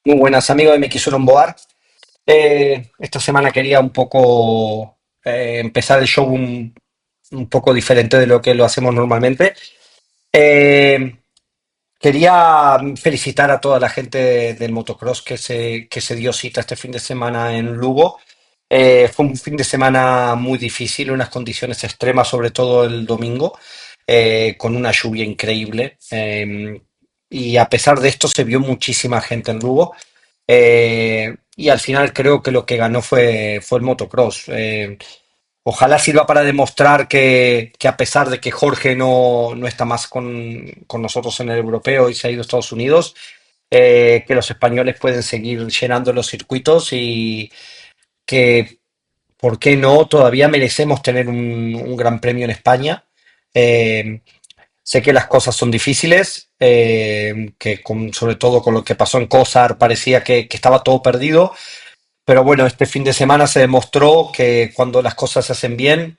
Muy buenas, amigos de Me Quisieron Boar. Esta semana quería un poco empezar el show un poco diferente de lo que lo hacemos normalmente. Eh, Quería felicitar a toda la gente del motocross que se dio cita este fin de semana en Lugo. Fue un fin de semana muy difícil, unas condiciones extremas, sobre todo el domingo, con una lluvia increíble. Y a pesar de esto se vio muchísima gente en Lugo. Y al final creo que lo que ganó fue el motocross. Ojalá sirva para demostrar que a pesar de que Jorge no está más con nosotros en el europeo y se ha ido a Estados Unidos, que los españoles pueden seguir llenando los circuitos y que, ¿por qué no? Todavía merecemos tener un gran premio en España. Eh, Sé que las cosas son difíciles, sobre todo con lo que pasó en Cosar parecía que estaba todo perdido, pero bueno, este fin de semana se demostró que cuando las cosas se hacen bien,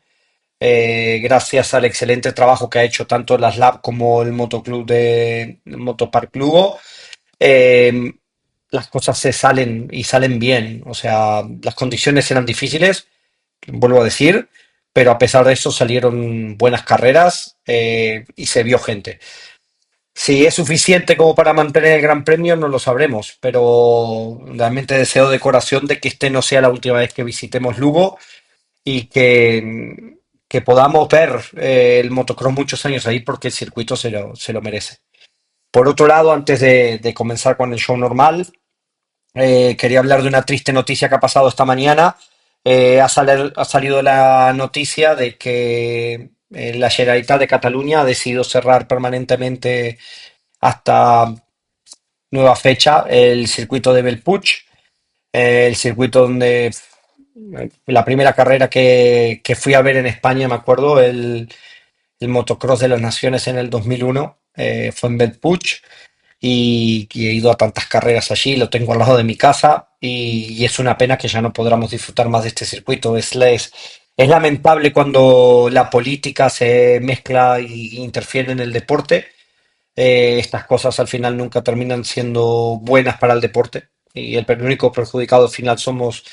gracias al excelente trabajo que ha hecho tanto las Lab como el Motoclub de el Motopark Lugo, eh, las cosas se salen y salen bien. O sea, las condiciones eran difíciles, vuelvo a decir, pero a pesar de eso salieron buenas carreras y se vio gente. Si es suficiente como para mantener el Gran Premio, no lo sabremos, pero realmente deseo de corazón de que este no sea la última vez que visitemos Lugo y que podamos ver el motocross muchos años ahí porque el circuito se lo merece. Por otro lado, antes de comenzar con el show normal, quería hablar de una triste noticia que ha pasado esta mañana. Ha salido la noticia de que la Generalitat de Cataluña ha decidido cerrar permanentemente hasta nueva fecha el circuito de Bellpuig, el circuito donde la primera carrera que fui a ver en España, me acuerdo, el motocross de las Naciones en el 2001, fue en Bellpuig y he ido a tantas carreras allí, lo tengo al lado de mi casa y es una pena que ya no podamos disfrutar más de este circuito. Es lamentable cuando la política se mezcla e interfiere en el deporte. Estas cosas al final nunca terminan siendo buenas para el deporte y el único perjudicado al final somos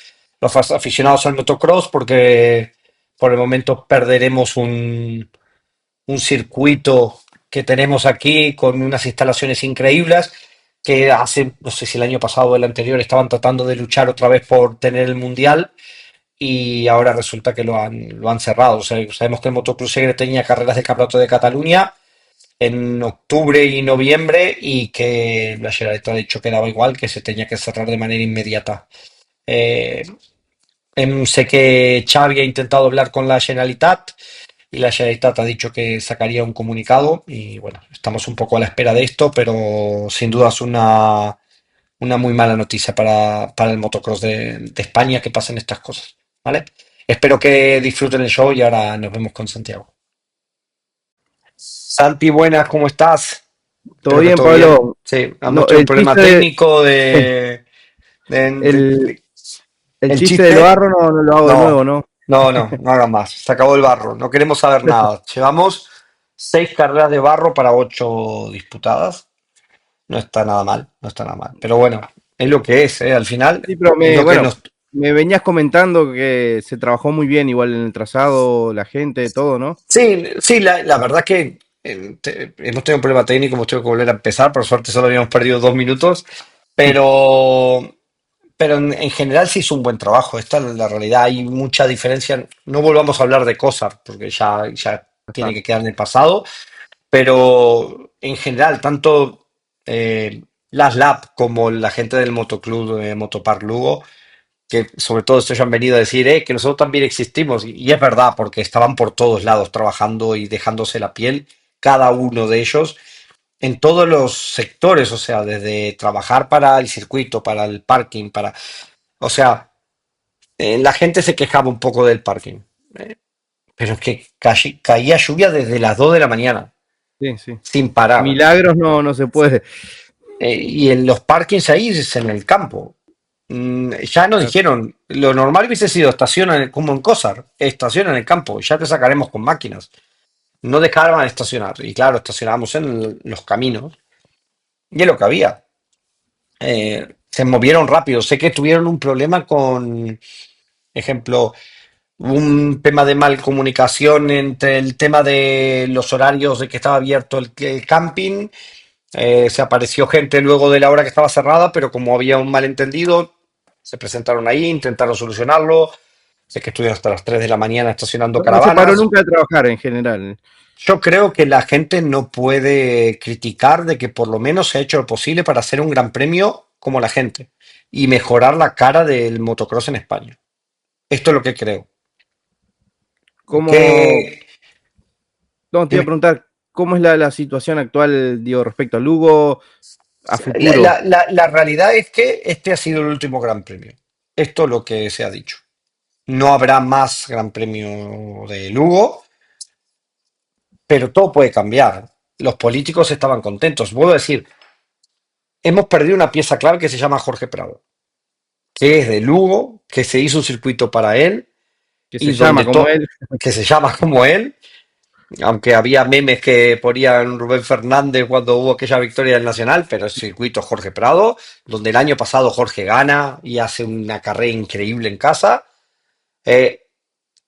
los aficionados al motocross porque por el momento perderemos un circuito que tenemos aquí con unas instalaciones increíbles que hace, no sé si el año pasado o el anterior, estaban tratando de luchar otra vez por tener el mundial y ahora resulta que lo han cerrado. O sea, sabemos que el Motoclub Segre tenía carreras del Campeonato de Cataluña en octubre y noviembre y que la Generalitat ha dicho que daba igual, que se tenía que cerrar de manera inmediata. Eh, Sé que Xavi ha intentado hablar con la Generalitat y la Generalitat ha dicho que sacaría un comunicado y bueno, estamos un poco a la espera de esto, pero sin duda es una muy mala noticia para el motocross de España que pasen estas cosas, ¿vale? Espero que disfruten el show y ahora nos vemos con Santiago. Santi, buenas, ¿cómo estás? Todo Espero que bien, todo bien. Pablo. Sí, hemos No, tenido un problema técnico de- de- el, de- el el chiste del chiste. barro no lo hago de No, nuevo, ¿no? no hagan más. Se acabó el barro. No queremos saber nada. Llevamos 6 carreras de barro para 8 disputadas. No está nada mal, no está nada mal. Pero bueno, es lo que es, ¿eh? Al final Sí, pero es lo que bueno, nos. me venías comentando que se trabajó muy bien, igual en el trazado, la gente, todo, ¿no? Sí, sí, la verdad que hemos tenido un problema técnico, hemos tenido que volver a empezar. Por suerte solo habíamos perdido 2 minutos. Pero Pero en general se hizo un buen trabajo. Esta es la realidad. Hay mucha diferencia. No volvamos a hablar de cosas, porque ya tiene Está. que quedar en el pasado. Pero en general, tanto las Lab como la gente del motoclub de Motopark Lugo, que sobre todo estos ya han venido a decir que nosotros también existimos. Y es verdad, porque estaban por todos lados trabajando y dejándose la piel, cada uno de ellos en todos los sectores, o sea, desde trabajar para el circuito, para el parking, o sea, la gente se quejaba un poco del parking, eh, pero es que caía lluvia desde las 2 de la mañana, Sí, sí. sin parar. Milagros no se puede. Y en los parkings ahí es en el campo. Ya nos Claro. dijeron, lo normal hubiese sido estaciona como en Cosar, estaciona en el campo, ya te sacaremos con máquinas. No dejaban estacionar, y claro, estacionábamos en los caminos, y es lo que había. se movieron rápido. Sé que tuvieron un problema con, ejemplo, un tema de mal comunicación entre el tema de los horarios de que estaba abierto el camping. Se apareció gente luego de la hora que estaba cerrada, pero como había un malentendido, se presentaron ahí, intentaron solucionarlo. Sé que estuvieron hasta las 3 de la mañana estacionando No se paró caravanas. nunca de trabajar en general. Yo creo que la gente no puede criticar de que por lo menos se ha hecho lo posible para hacer un gran premio como la gente y mejorar la cara del motocross en España. Esto es lo que creo. ¿Cómo, Que no, te iba a preguntar, ¿cómo es la situación actual, digo, respecto a Lugo a futuro? la realidad es que este ha sido el último gran premio. Esto es lo que se ha dicho. No habrá más gran premio de Lugo, pero todo puede cambiar. Los políticos estaban contentos. Vuelvo a decir, hemos perdido una pieza clave que se llama Jorge Prado, que es de Lugo, que se hizo un circuito para él Que se y llama donde como todo, él. que se llama como él, aunque había memes que ponían Rubén Fernández cuando hubo aquella victoria del Nacional, pero es circuito Jorge Prado, donde el año pasado Jorge gana y hace una carrera increíble en casa. Eh,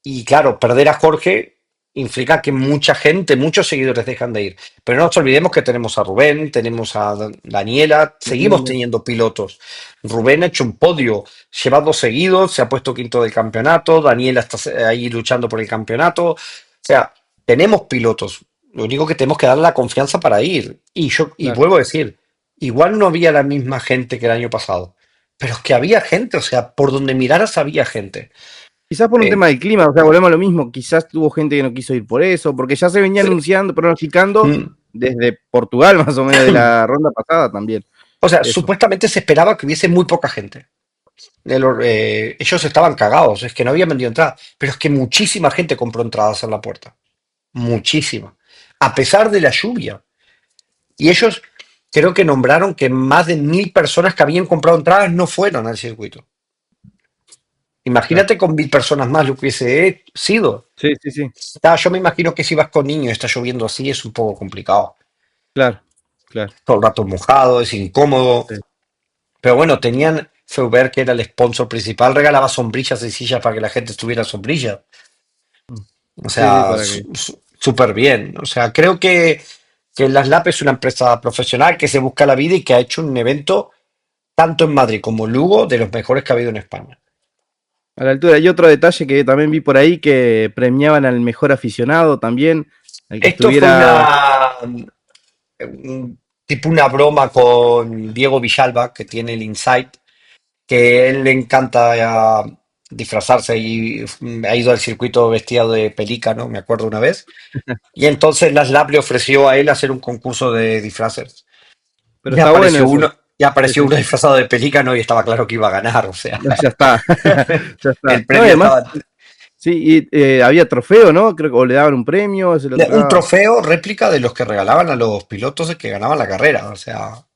Y claro, perder a Jorge implica que mucha gente, muchos seguidores dejan de ir. Pero no nos olvidemos que tenemos a Rubén, tenemos a Daniela, seguimos Daniela. teniendo pilotos. Rubén ha hecho un podio, lleva dos seguidos, se ha puesto quinto del campeonato, Daniela está ahí luchando por el campeonato. O sea, tenemos pilotos. Lo único que tenemos que darle la confianza para ir. Y Claro. vuelvo a decir, igual no había la misma gente que el año pasado, pero es que había gente, o sea, por donde miraras había gente. Quizás por un Eh, tema del clima, o sea, volvemos a lo mismo. Quizás tuvo gente que no quiso ir por eso, porque ya se venía anunciando, pronosticando mm, desde Portugal, más o menos, de la ronda pasada también. O sea, Eso. supuestamente se esperaba que hubiese muy poca gente. Ellos estaban cagados, es que no habían vendido entradas, pero es que muchísima gente compró entradas en la puerta, muchísima, a pesar de la lluvia. Y ellos creo que nombraron que más de 1.000 personas que habían comprado entradas no fueron al circuito. Claro. Imagínate con 1.000 personas más lo que hubiese sido. Sí, sí, sí. Yo me imagino que si vas con niños y está lloviendo así es un poco complicado. Claro, claro. Todo el rato mojado, es incómodo. Sí. Pero bueno, tenían Feuber, que era el sponsor principal, regalaba sombrillas y sillas para que la gente estuviera en sombrillas. Mm. O Sí, sí, sea, para que. súper bien. O sea, creo que Las Lap es una empresa profesional que se busca la vida y que ha hecho un evento, tanto en Madrid como en Lugo, de los mejores que ha habido en España. A la altura. Y otro detalle que también vi por ahí, que premiaban al mejor aficionado también, el que Esto fue estuviera. tipo una broma con Diego Villalba, que tiene el Insight, que él le encanta disfrazarse y ha ido al circuito vestido de pelícano, me acuerdo una vez. Y entonces Las Lab le ofreció a él hacer un concurso de disfraces. Pero está bueno eso. Y Sí, apareció sí, uno sí. disfrazado de pelícano y estaba claro que iba a ganar. O sea, No, ya está. Ya está. el No, y premio además, estaba. sí, y había trofeo, ¿no? Creo que o le daban un premio, se lo Un tocaba. trofeo réplica de los que regalaban a los pilotos que ganaban la carrera. O sea,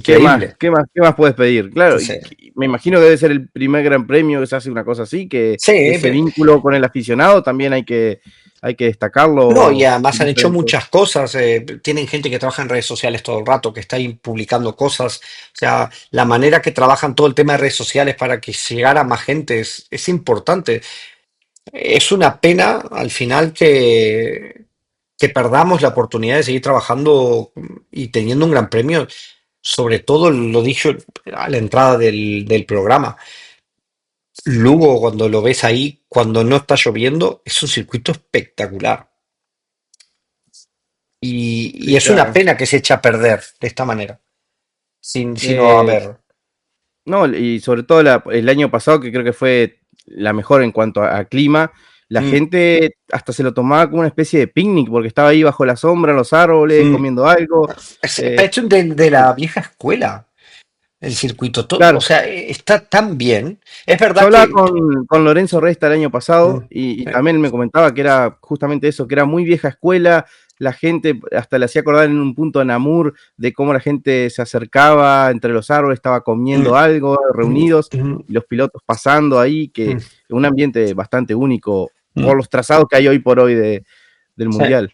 ¿Qué más? increíble. ¿Qué más? ¿Qué más puedes pedir? Claro, Sí, y me imagino que debe ser el primer gran premio que se hace una cosa así, que sí, ese vínculo con el aficionado también hay que no, y destacarlo además en han este hecho evento. muchas cosas. Tienen gente que trabaja en redes sociales todo el rato, que está ahí publicando cosas. O sea, la manera que trabajan todo el tema de redes sociales para que llegara más gente es importante. Es una pena al final que perdamos la oportunidad de seguir trabajando y teniendo un gran premio. Sobre todo lo dije a la entrada del programa. Lugo, cuando lo ves ahí, cuando no está lloviendo, es un circuito espectacular. Y Sí, es una ya. pena que se eche a perder de esta manera, sin no Eh, haber. no, y sobre todo el año pasado, que creo que fue la mejor en cuanto a clima, la Mm, gente hasta se lo tomaba como una especie de picnic, porque estaba ahí bajo la sombra, en los árboles, mm. comiendo algo. Ha Eh, hecho de la vieja escuela el circuito. O claro, sea, está tan bien. Es yo verdad hablaba que. con Lorenzo Resta el año pasado Mm, y también me comentaba que era justamente eso, que era muy vieja escuela, la gente hasta le hacía acordar en un punto a Namur de cómo la gente se acercaba entre los árboles, estaba mm, comiendo algo, mm, reunidos, mm, y los pilotos pasando ahí, que mm, un ambiente bastante único mm. por los trazados que hay hoy por hoy del Sí. Mundial.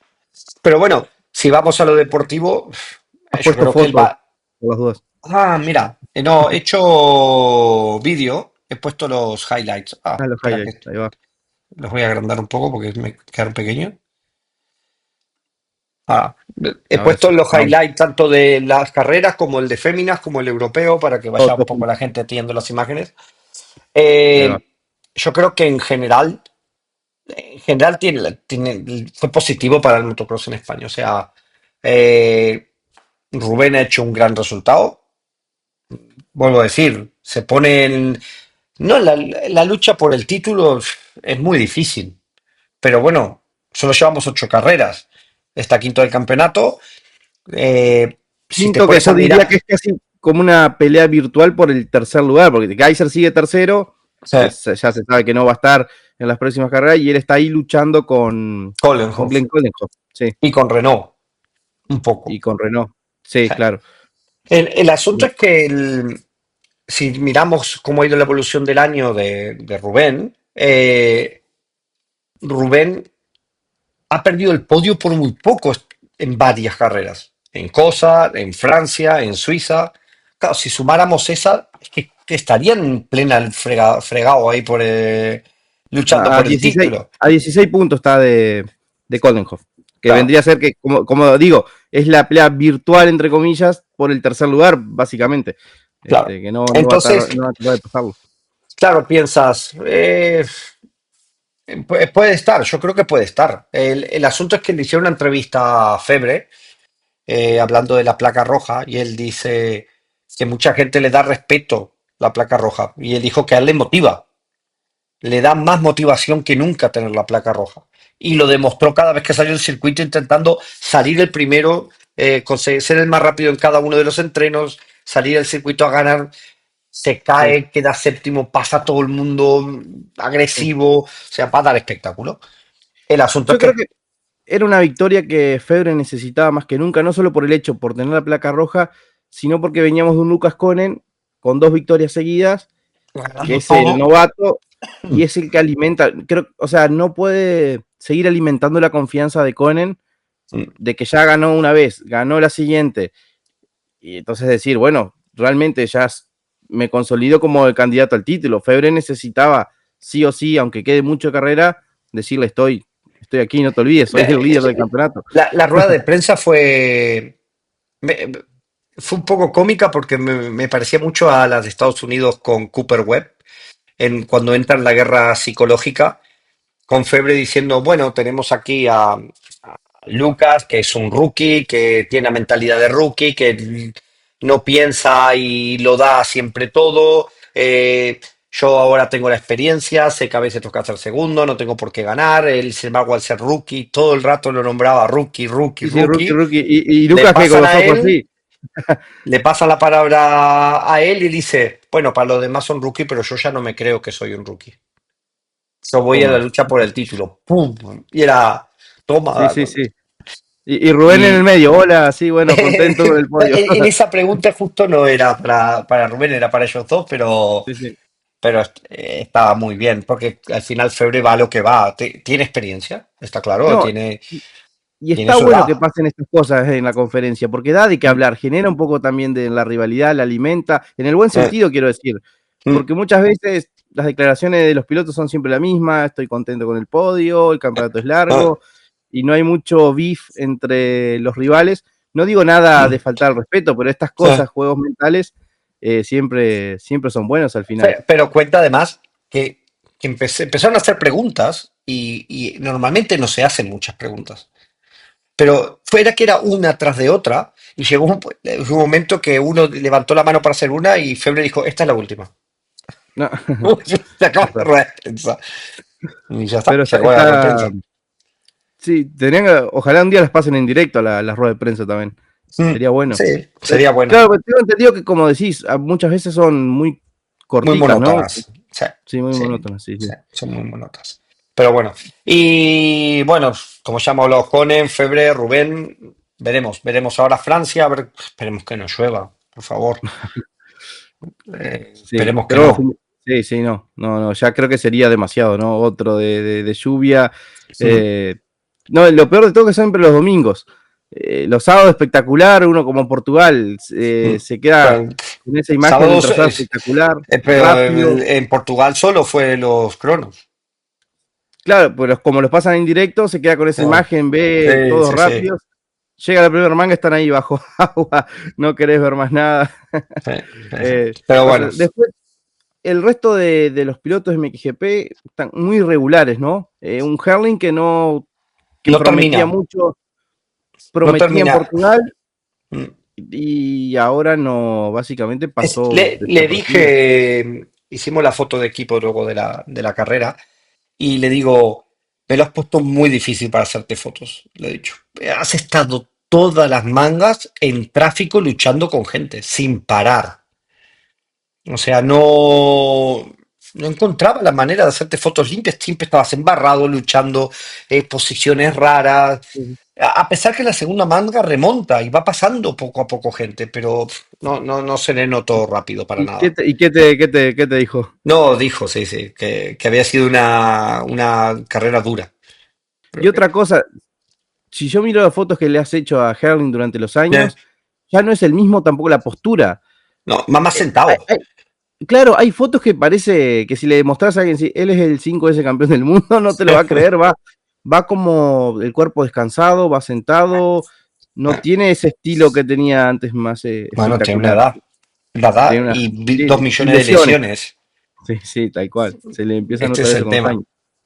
Pero bueno, si vamos a lo deportivo, ¿Has yo puesto creo que él fotos va. por las dudas? Ah, mira. No, he hecho vídeo, he puesto los highlights. Ah, Ah, los espera que highlights, ahí va. los voy a agrandar un poco porque me quedaron pequeños. Ah, he Ahora puesto sí, los vamos. highlights tanto de las carreras como el de féminas como el europeo para que Todos, vaya un todos poco juntos. la gente teniendo las imágenes. Ahí va. Eh, yo creo que en general fue positivo para el motocross en España. O sea, eh, Rubén ha hecho un gran resultado. Vuelvo a decir, se pone en... No, la lucha por el título es muy difícil. Pero bueno, solo llevamos 8 carreras. Está quinto del campeonato. Si te Quinto, que pones a yo diría mirar, que es casi como una pelea virtual por el tercer lugar, porque Geiser sigue tercero, que sí, ya se sabe que no va a estar en las próximas carreras, y él está ahí luchando con Collenhoff Glenn Collenhoff, sí, y con Renault, un y poco. con Renault, sí, Sí. claro. El asunto es que si miramos cómo ha ido la evolución del año de Rubén, Rubén ha perdido el podio por muy poco en varias carreras. En Cosa, en Francia, en Suiza. Claro, si sumáramos esa, es que estarían en plena fregado ahí luchando A por el 16, título. a 16 puntos está de Coldenhoff, que Claro, vendría a ser que, como digo, es la pelea virtual, entre comillas, por el tercer lugar, básicamente, claro. que no va a Entonces, no va a tratar de pasarlo. claro, piensas, puede estar, yo creo que puede estar. El asunto es que le hicieron una entrevista a Febre, hablando de la placa roja, y él dice que mucha gente le da respeto la placa roja, y él dijo que a él le motiva, le da más motivación que nunca tener la placa roja. Y lo demostró cada vez que salió del circuito intentando salir el primero, conseguir ser el más rápido en cada uno de los entrenos, salir del circuito a ganar, se Sí, cae, queda séptimo, pasa todo el mundo sí. agresivo, o sea, va a dar espectáculo. El asunto es Yo creo que que era una victoria que Febre necesitaba más que nunca, no solo por el hecho, por tener la placa roja, sino porque veníamos de un Lucas Konen con 2 victorias seguidas, que ganando es el todo, novato y es el que alimenta, creo, o sea, no puede seguir alimentando la confianza de Konen de que ya ganó una vez, ganó la siguiente, y entonces decir, bueno, realmente ya me consolido como el candidato al título. Febre necesitaba sí o sí, aunque quede mucho de carrera, decirle estoy aquí, no te olvides, soy el líder del campeonato. la rueda de prensa me- fue un poco cómica porque me parecía mucho a las de Estados Unidos con Cooper Webb, cuando entra en la guerra psicológica, con Febre diciendo, bueno, tenemos aquí a Lucas, que es un rookie, que tiene la mentalidad de rookie, que no piensa y lo da siempre todo. Yo ahora tengo la experiencia, sé que a veces toca ser segundo, no tengo por qué ganar. Él, sin embargo, al ser rookie, todo el rato lo nombraba rookie, rookie, Sí, sí, rookie, rookie. rookie. Y Le Lucas que con pasan los a ojos él, así. le pasan la palabra a él y dice, bueno, para los demás son rookie, pero yo ya no me creo que soy un rookie. Yo voy a la Toma. lucha por el título. ¡Pum! Y era, Sí, toma. sí, sí. Y Rubén en el Y medio. Hola, sí, bueno, contento con el podio. en esa pregunta justo no era para Rubén, era para ellos dos, Sí, sí. pero estaba muy bien, porque al final Febre va a lo que va. Tiene experiencia, está claro, No, tiene, y tiene está su bueno edad. que pasen estas cosas en la conferencia, porque da de qué Mm, hablar, genera un poco también de la rivalidad, la alimenta, en el buen eh, sentido quiero decir, mm, porque muchas veces las declaraciones de los pilotos son siempre la misma, estoy contento con el podio, el campeonato es eh, largo, y no hay mucho beef entre los rivales. No digo nada mm, de faltar al respeto, pero estas eh. cosas, juegos mentales, siempre son buenos al final. Pero cuenta además que empezaron a hacer preguntas y normalmente no se hacen muchas preguntas. Pero fuera que era una tras de otra, y llegó un momento que uno levantó la mano para hacer una y Febre dijo, esta es la última. No, Se acaba la está, rueda de prensa. Y ya está, pero se está, acaba la rueda de prensa. sí, ojalá un día las pasen en directo a las ruedas de prensa también. Sería bueno. Sí, sería bueno. Claro, pero tengo entendido que, como decís, muchas veces son muy Muy cortitas, ¿no? monótonas. Sí, Sí, muy sí, monótonas, sí, sí. sí, son muy monótonas. Pero bueno. Y bueno, como ya hemos hablado con en febrero, Rubén, veremos ahora Francia, a ver, esperemos que no llueva, por favor. Sí, Esperemos que pero no. sí, sí, no, ya creo que sería demasiado, ¿no? Otro de lluvia. Mm. No, lo peor de todo que son siempre los domingos. los sábados espectacular, uno como Portugal, Mm. se queda Pero con esa imagen del sábados, trazado espectacular, pero rápido. en Portugal solo fue los cronos. Claro, pues como los pasan en directo, se queda con esa Ah, imagen, ve sí, todos sí, sí, rápidos. Llega la primera manga, están ahí bajo agua, no querés ver más nada. sí, sí, sí. Pero O bueno, sea, después, el resto de los pilotos de MXGP están muy irregulares, ¿no? Un Herlin que no termina, no prometía en termina. Portugal Mm. y ahora no, básicamente pasó Le desapercibido. dije, hicimos la foto de equipo luego de la carrera y le digo, me lo has puesto muy difícil para hacerte fotos, le he dicho. Has estado todas las mangas en tráfico luchando con gente, sin parar. O sea, no encontraba la manera de hacerte fotos limpias, siempre estabas embarrado, luchando, posiciones raras. A pesar que la segunda manga remonta y va pasando poco a poco gente, pero no se le notó rápido para ¿Y nada. qué te dijo? No, dijo, sí, sí, que había sido una carrera dura. Y Pero otra cosa, si yo miro las fotos que le has hecho a Herling durante los eh, años, ya no es el mismo tampoco la postura. no, más Eh, sentado. claro, hay fotos que parece que si le demostrás a alguien si él es el 5 ese campeón del mundo, no te lo va a creer, va como el cuerpo descansado, va sentado, no tiene ese estilo que tenía antes más Bueno, tiene una espectacular. edad. La edad Tiene una, y sí, dos y millones de lesiones. lesiones. Sí, sí, tal cual. Se le empieza a Este notar es eso el con los tema. años.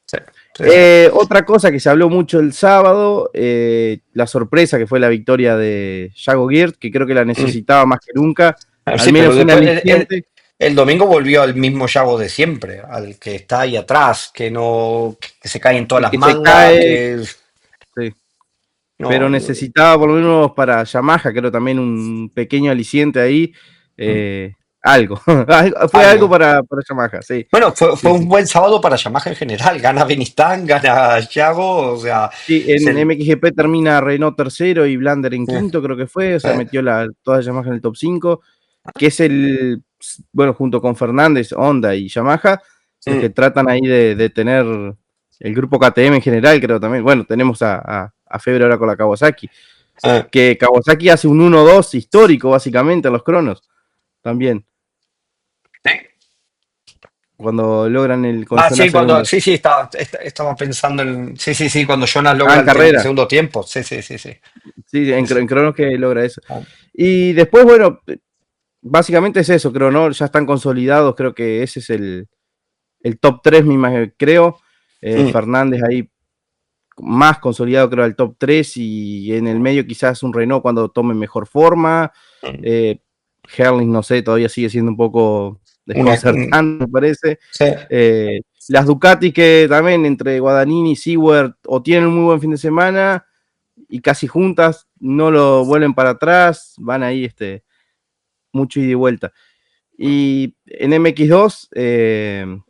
Sí, sí, sí. Otra cosa que se habló mucho el sábado, la sorpresa que fue la victoria de Jago Geert, que creo que la Mm. necesitaba más que nunca, al Sí, pero menos un después aliciente, el domingo volvió al mismo Yago de siempre, al que está ahí atrás, que no, que se cae en todas el las que se mangas, cae, que sí, no, pero necesitaba por lo menos para Yamaha, creo también un pequeño aliciente ahí, algo. Fue algo algo. para Yamaha, sí, Bueno, fue sí, un sí. buen sábado para Yamaha en general. Gana Benistán, gana Yago, o sea, Sí, en se- MXGP termina Renault tercero y Blander en eh, quinto, creo que fue, o sea, eh, metió toda Yamaha en el top 5 que es bueno, junto con Fernández, Honda y Yamaha, los que mm, tratan ahí de tener el grupo KTM en general, creo también. Bueno, tenemos a Febre ahora con la Kawasaki, eh. que Kawasaki hace un 1-2 histórico, básicamente, en los cronos, también, cuando logran con Ah, Jonas sí, segundo. sí, sí, estaba pensando en, sí, sí, sí, cuando Jonas Ah, logra en el carrera, segundo tiempo, sí, sí, sí, sí, sí, sí, sí. en cronos que logra eso. Ah, Y después, bueno, básicamente es eso, creo, ¿no? Ya están consolidados, creo que ese es el top 3, creo. mm, Fernández ahí más consolidado, creo, al top 3 y en el medio quizás un Renault cuando tome mejor forma. mm. Eh, Herling, no sé, todavía sigue siendo un poco desconcertante, me parece. Sí. Las Ducati que también entre Guadagnini y Seward o tienen un muy buen fin de semana y casi juntas no lo vuelven para atrás, van ahí mucho ida y vuelta. Y en MX2,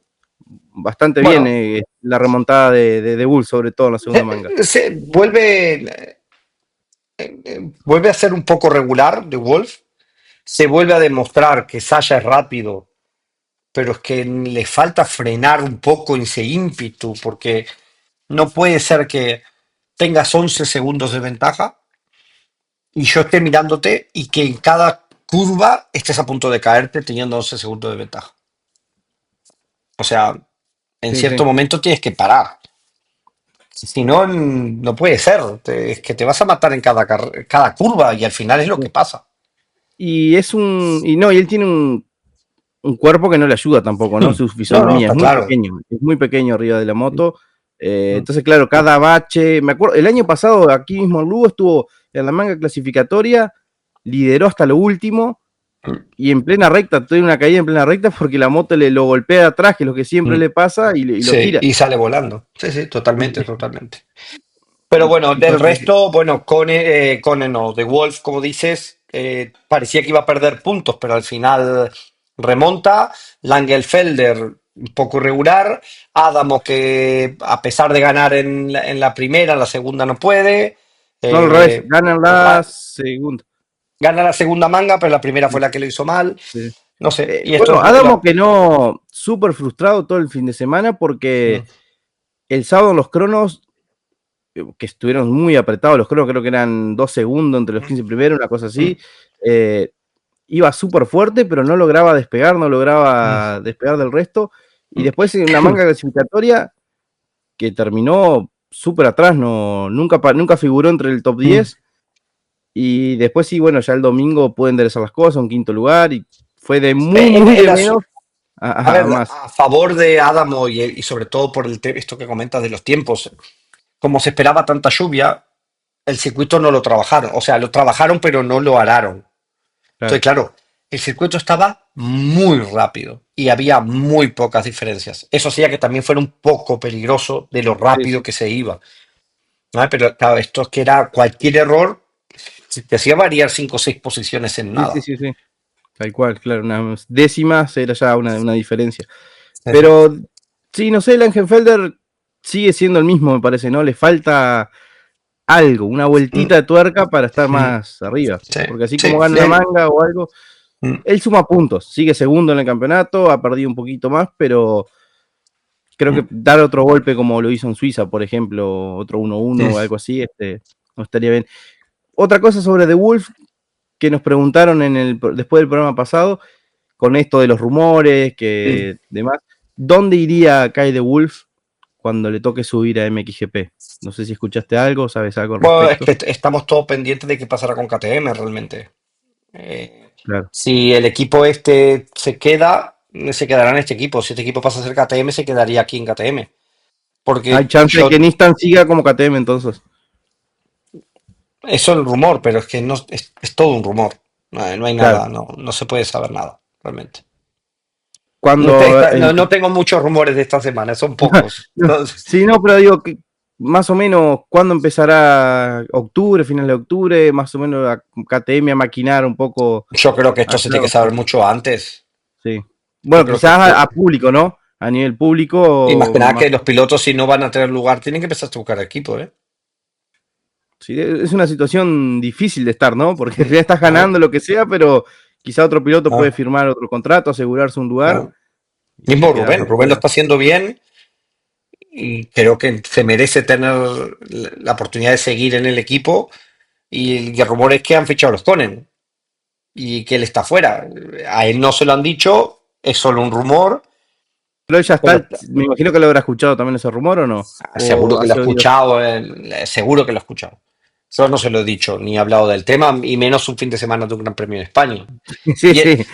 bastante bien Bueno, la remontada de Bull, sobre todo en la segunda manga. se vuelve a ser un poco regular de Wolf. Se vuelve a demostrar que Sasha es rápido, pero es que le falta frenar un poco ese ímpetu, porque no puede ser que tengas 11 segundos de ventaja y yo esté mirándote y que en cada curva estés a punto de caerte teniendo 11 segundos de ventaja. O sea, en Sí, cierto sí. momento tienes que parar. Si no, no puede ser. Es que te vas a matar en cada curva y al final es lo que Sí. pasa. Y no, y él tiene un cuerpo que no le ayuda tampoco, ¿no? Su No, no, fisonomía está claro. es muy pequeño arriba de la moto. Entonces, claro, cada bache, me acuerdo, el año pasado aquí mismo en Lugo estuvo en la manga clasificatoria, lideró hasta lo último y en plena recta, tuve una caída en plena recta porque la moto lo golpea de atrás, que es lo que siempre le pasa, y lo Sí, tira. y sale volando. Sí, sí, totalmente, Sí. totalmente. Pero bueno, del Entonces, resto, bueno, Cone no, The Wolf, como dices, parecía que iba a perder puntos, pero al final remonta. Langenfelder, un poco irregular. Adamo, que a pesar de ganar en la primera, en la segunda no puede. no, al revés, Eh, ganan la Ra- segunda. Gana la segunda manga, pero la primera fue la que lo hizo mal. Sí. No sé, y esto Bueno, es Adamo que no, súper frustrado todo el fin de semana mm, porque el sábado en los cronos que estuvieron muy apretados los cronos, creo que eran 2 segundos entre los 15 primeros, una cosa así. Iba súper fuerte, pero no lograba despegar, no lograba despegar del resto. Y después en una manga clasificatoria que terminó súper atrás, nunca figuró entre el top 10. Y después sí, bueno, ya el domingo puede enderezar las cosas, un quinto lugar, y fue de muy de menos A a ver, más. a favor de Adamo y sobre todo por esto que comentas de los tiempos, como se esperaba tanta lluvia, el circuito no lo trabajaron. O sea, lo trabajaron pero no lo araron. Entonces, Claro. claro, el circuito estaba muy rápido y había muy pocas diferencias. Eso hacía que también fuera un poco peligroso de lo Sí, rápido sí. que se iba. ¿No? Pero claro, esto es que era cualquier error, te hacía variar 5 o 6 posiciones en Sí, sí, nada. sí, sí. Tal cual, claro, unas décimas era ya una diferencia. Sí, sí. Pero sí, no sé, el Langenfelder sigue siendo el mismo, me parece, ¿no? Le falta algo, una Mm, vueltita de tuerca para estar mm, más arriba. sí, Porque así sí, como gana una manga o algo, mm, él suma puntos, sigue segundo en el campeonato, ha perdido un poquito más, pero creo que mm, dar otro golpe como lo hizo en Suiza, por ejemplo, otro 1-1 o mm, algo así, no estaría bien. Otra cosa sobre The Wolf que nos preguntaron después del programa pasado, con esto de los rumores, mm. que demás, ¿dónde iría Kai The Wolf cuando le toque subir a MXGP? No sé si escuchaste algo, sabes algo al Bueno, es respecto. que estamos todos pendientes de qué pasará con KTM realmente. Eh, Claro. si el equipo este se queda, se quedará en este equipo. Si este equipo pasa a ser KTM, se quedaría aquí en KTM. Hay Porque chance de que yo, Nistan siga como KTM entonces. eso es el rumor, pero es que no es todo un rumor. No, no hay Claro. nada, no se puede saber nada, realmente. Cuando No tengo muchos rumores de esta semana, son pocos. no, sí, no, pero digo que más o menos cuándo empezará octubre, final de octubre, más o menos a KTM a maquinar un poco Yo creo que esto se hacia tiene que saber mucho antes. sí. Yo Bueno, creo que quizás a, esto, a público, ¿no? A nivel y más público, que nada más. que los pilotos, si no van a tener lugar, tienen que empezar a buscar equipo, ¿eh? Sí, es una situación difícil de estar, ¿no? Porque ya estás Ah, ganando lo que sea, pero quizá otro piloto puede ah, firmar otro contrato, asegurarse un lugar ah. y te Mismo quedas Rubén lo afuera. está haciendo bien y creo que se merece tener la oportunidad de seguir en el equipo. Y el rumor es que han fichado a los Conen y que él está fuera. A él no se lo han dicho, es solo un rumor, Pero ya pero está, me imagino que lo habrá escuchado también ese rumor o no. seguro O que lo has ha oído. escuchado, seguro que lo ha escuchado. Yo no se lo he dicho ni he hablado del tema, y menos un fin de semana de un Gran Premio de España. Sí, Y sí.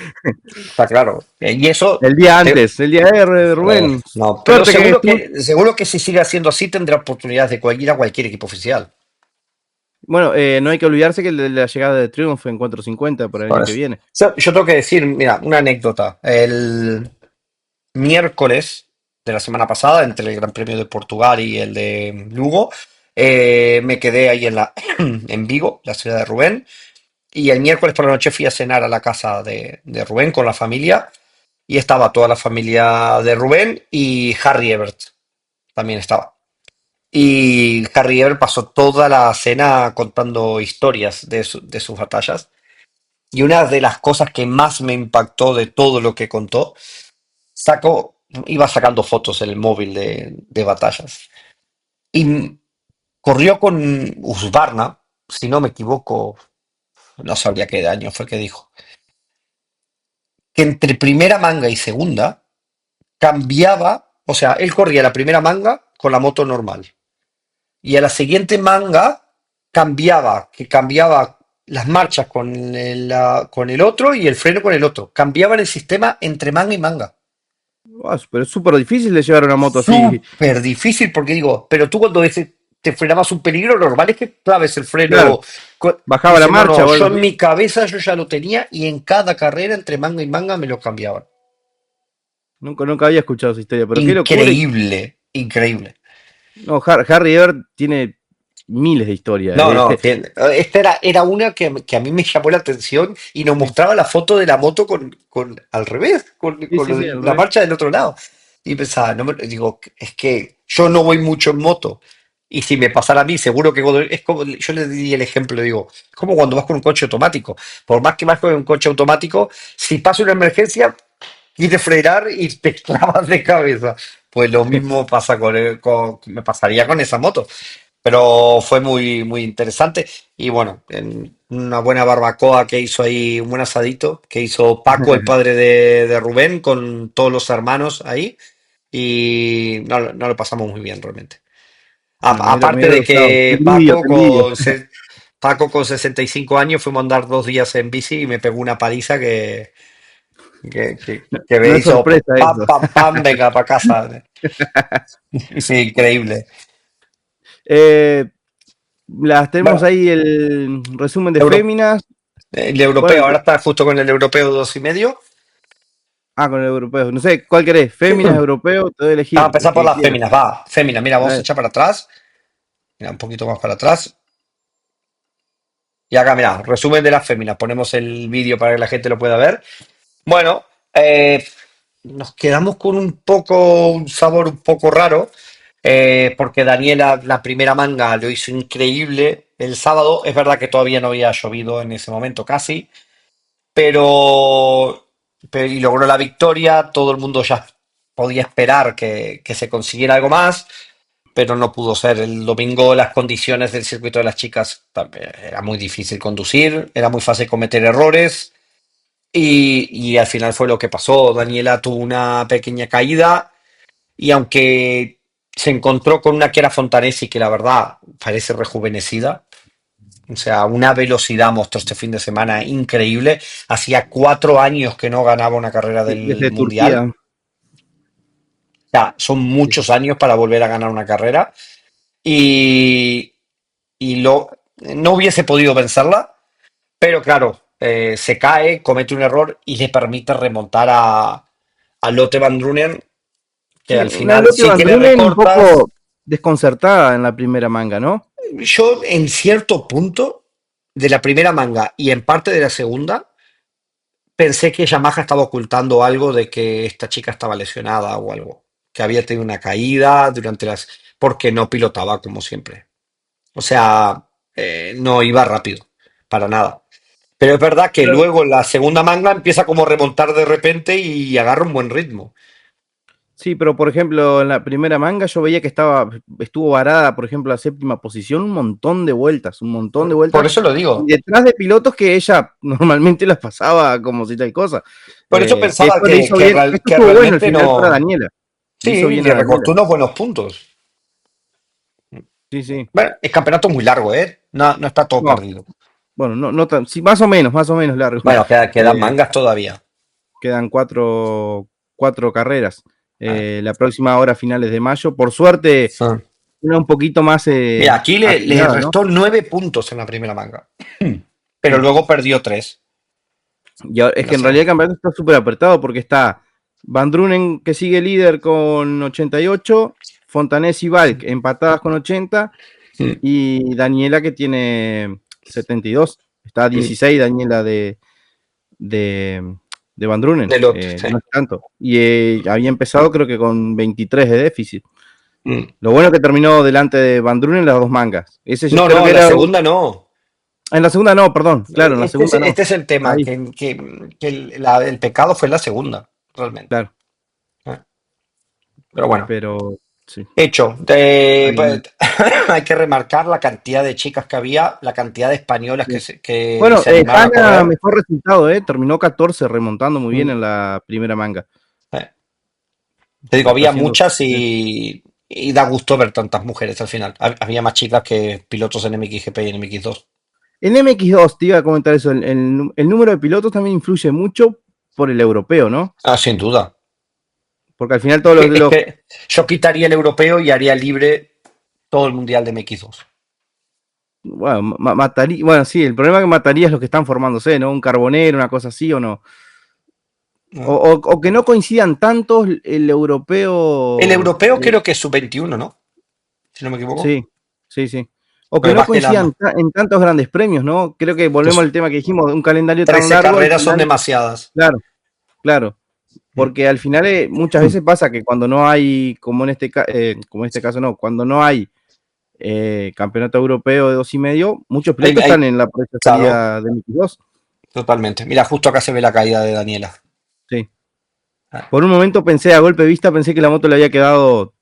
está claro. Y eso, El día antes, el día de Rubén. no, pero Suerte que estuvo. seguro que si sigue haciendo así tendrá oportunidades de ir a cualquier equipo oficial. Bueno, no hay que olvidarse que la llegada de Triumph en 450 para el Por año que eso. viene. Yo tengo que decir, mira, una anécdota. El miércoles de la semana pasada, entre el Gran Premio de Portugal y el de Lugo, me quedé ahí en Vigo, la ciudad de Rubén, y el miércoles por la noche fui a cenar a la casa de Rubén con la familia, y estaba toda la familia de Rubén y Harry Ebert también estaba. Y Harry Ebert pasó toda la cena contando historias de sus batallas. Y una de las cosas que más me impactó de todo lo que contó, iba sacando fotos en el móvil de batallas. Y corrió con Husqvarna, si no me equivoco, no sabría qué año fue que dijo, que entre primera manga y segunda cambiaba, o sea, él corría la primera manga con la moto normal. Y a la siguiente manga que cambiaba las marchas con el otro y el freno con el otro. Cambiaban el sistema entre manga y manga. Pero es súper difícil de llevar una moto así. Súper difícil porque digo, pero tú cuando te frenabas un peligro, lo normal es que claves el Claro, freno. bajaba la Dice, no, marcha no, o yo algo en así. mi cabeza yo ya lo tenía y en cada carrera entre manga y manga me lo cambiaban. Nunca había escuchado esa historia, pero qué locura. Increíble, increíble. No, Harry Ebert tiene miles de historias. No, no, esta era una que a mí me llamó la atención y nos Sí, mostraba la foto de la moto con al revés, con, sí, con sí, sí, al la revés. marcha del otro lado. Y pensaba, digo, es que yo no voy mucho en moto. Y si me pasara a mí, seguro que es como, yo le di el ejemplo, digo, es como cuando vas con un coche automático. Por más que vas con un coche automático, si pasa una emergencia, quieres frenar y te clavas de cabeza. Pues lo mismo pasa me pasaría con esa moto. Pero fue muy, muy interesante. Y bueno, en una buena barbacoa que hizo ahí, un buen asadito, que hizo Paco, el padre de Rubén, con todos los hermanos ahí. Y no lo pasamos muy bien realmente. Bueno, me Aparte hubiera de gustado. que Paco Paco con 65 años fuimos a andar 2 días en bici y me pegó una paliza que No me es hizo sorpresa pam, eso. pam, pam, venga para casa. Sí, increíble. Eh, las tenemos Bueno, ahí el resumen de Euro- féminas. el Bueno, europeo, ahora está justo con el europeo 2,5. con el europeo. No sé, ¿cuál querés? Féminas, europeo, te doy a Vamos a elegir el empezar por que las quieras. féminas, va. Féminas, mira, vamos a Dale. echar para atrás. Mira, un poquito más para atrás. Y acá, mira, resumen de las féminas. Ponemos el vídeo para que la gente lo pueda ver. Bueno, nos quedamos con un sabor un poco raro, porque Daniela, la primera manga, lo hizo increíble el sábado. Es verdad que todavía no había llovido en ese momento casi, pero, y logró la victoria. Todo el mundo ya podía esperar que se consiguiera algo más, pero no pudo ser. El domingo las condiciones del circuito de las chicas también era muy difícil conducir, era muy fácil cometer errores. Y al final fue lo que pasó. Daniela tuvo una pequeña caída y aunque se encontró con una Chiara Fontanesi que la verdad parece rejuvenecida, o sea, una velocidad mostró este fin de semana increíble. Hacía 4 años que no ganaba una carrera Sí, del desde Mundial. Turquía. O sea, son Sí, muchos años para volver a ganar una carrera y, no hubiese podido vencerla, pero claro, se cae, comete un error y le permite remontar a Lotte Van Drunen, que sí, al una final Lotte sí Van que le Drunen un recortas. poco desconcertada en la primera manga, ¿no? Yo en cierto punto de la primera manga y en parte de la segunda pensé que Yamaha estaba ocultando algo de que esta chica estaba lesionada o algo, que había tenido una caída porque no pilotaba como siempre. O sea, no iba rápido, para nada. Pero es verdad que Pero- luego la segunda manga empieza como a remontar de repente y agarra un buen ritmo. Sí, pero por ejemplo, en la primera manga yo veía que estuvo varada, por ejemplo, la séptima posición, un montón de Por vueltas, eso lo y digo. detrás de pilotos que ella normalmente las pasaba como si tal cosa. Por eso Que pensaba esto le hizo bien, esto que estuvo bueno al realmente final para no. Daniela, le hizo Sí, bien a le Daniela. recortó unos buenos puntos. Sí, sí. Bueno, el campeonato es muy largo, ¿eh? No, no está todo No, perdido. bueno, no tan, sí, más o menos largo. Bueno, quedan Eh, mangas todavía. quedan cuatro carreras. Ah, La próxima hora finales de mayo. Por suerte, sí. una un poquito más Mira, aquí le afinada, ¿no? restó 9 puntos en la primera manga. Pero Sí. luego perdió tres Es en la que en realidad el segunda. campeonato está súper apretado porque está Van Drunen que sigue líder con 88, Fontanés y Valk empatadas con 80 Mm, y Daniela que tiene 72. Está a mm. 16 Daniela de, de Van Drunen, Del otro, sí. no es tanto. Y había empezado creo que con 23 de déficit. Mm. Lo bueno que terminó delante de Van Drunen las dos mangas. Ese yo No, creo no, que en la era... segunda no. En la segunda no, perdón, claro, en la segunda no. Este es el tema, Ahí, que el pecado fue en la segunda, realmente. claro, Ah, pero bueno, pero sí. hecho. Ahí, Pues, hay que remarcar la cantidad de chicas que había, la cantidad de españolas sí. que Bueno, se animaron a Hanna correr. mejor resultado, terminó 14 remontando muy bien Mm. en la primera manga. Eh, Te digo, Lo está había haciendo muchas bien. y da gusto ver tantas mujeres al final. Había más chicas que pilotos en MXGP y en MX2. En MX2 te iba a comentar eso, el número de pilotos también influye mucho por el europeo, ¿no? Ah, sin duda. Porque al final todos Es que yo quitaría el europeo y haría libre todo el mundial de MX2. bueno, mataría, bueno, sí, el problema es que mataría es los que están formándose, ¿no? Un carbonero, una cosa así o no. O que no coincidan tantos el El europeo, europeo creo que es sub-21, ¿no? Si no me equivoco. sí, sí, sí. O que Lo que no pasa es que coincidan en tantos grandes premios, ¿no? Creo que volvemos pues, al tema que dijimos, de un calendario tan 13 largo, al carreras son final, demasiadas. claro, claro. Porque al final muchas veces pasa que cuando no hay, como en este caso no, cuando no hay campeonato europeo de 2,5, muchos pilotos están en la próxima Claro, salida de MX2. totalmente. Mira, justo acá se ve la caída de Daniela. Sí. Ah, Por un momento pensé, a golpe de vista, pensé que la moto le había quedado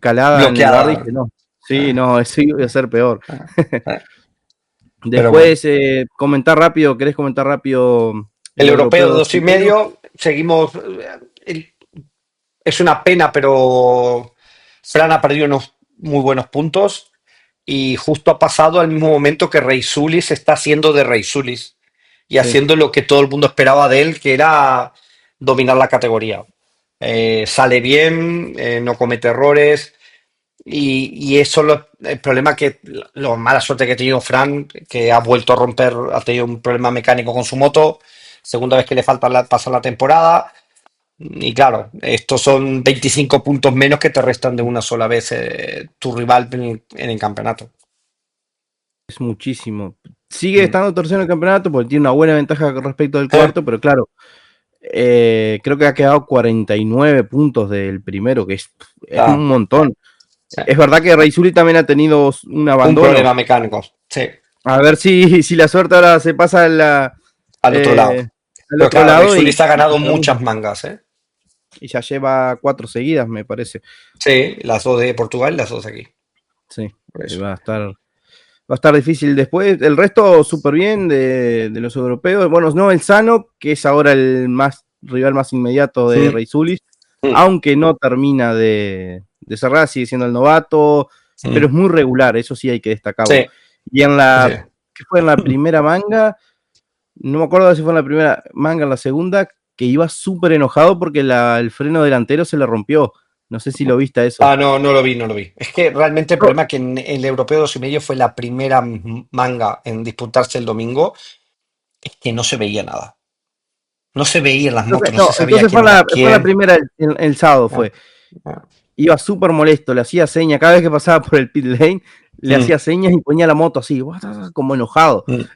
calada en el bar, bloqueada. dije, no. Sí, no, eso iba a ser peor. Eh, Pero bueno. Después, ¿querés comentar rápido El el europeo europeo de dos dos y y medio? medio, seguimos. Es una pena, pero Fran ha perdido unos muy buenos puntos y justo ha pasado al mismo momento que Rey Sulis está haciendo de Rey Sulis y Sí, haciendo lo que todo el mundo esperaba de él, que era dominar la categoría. Sale bien, no comete errores y eso el problema que, lo mala suerte que ha tenido Fran, que ha vuelto a romper, ha tenido un problema mecánico con su moto, segunda vez que le falta pasar la temporada. Y claro, estos son 25 puntos menos que te restan de una sola vez tu rival en el campeonato. es muchísimo. Sigue Mm. estando tercero en el campeonato porque tiene una buena ventaja con respecto del Eh, cuarto, pero claro, creo que ha quedado 49 puntos del primero, que es ah, un montón. eh, Es verdad que Reizuli también ha tenido un un abandono. problema mecánico, sí, A ver si la suerte ahora se pasa al otro lado. eh, al Pero otro claro, lado Rizzulis ha ganado lo muchas mismo. mangas, ¿eh? Y ya lleva 4 seguidas, me parece. Sí, las dos de Portugal y las dos de aquí. Sí, Por eso. va a estar difícil después. El resto súper bien de los europeos. Bueno, no, el Sano, que es ahora el rival más inmediato de Mm, Reisulis, mm, aunque no termina de cerrar, sigue siendo el novato, pero mm. es muy regular, eso sí hay que destacarlo. Sí, Y sí. ¿qué fue en la primera manga? No me acuerdo si fue en la primera manga, en la segunda, que iba súper enojado porque el freno delantero se le rompió. No sé si lo viste a eso. Ah, no, no lo vi, no lo vi. Es que realmente el problema es que en el europeo 2,5 fue la primera manga en disputarse el domingo, es que no se veía nada. No se veían las Entonces, motos, no se no, sabía entonces quién fue era fue la quién. primera el sábado Ah, fue. ah, Iba súper molesto, le hacía señas, cada vez que pasaba por el pit lane, le mm, hacía señas y ponía la moto así, como enojado. mm, sí,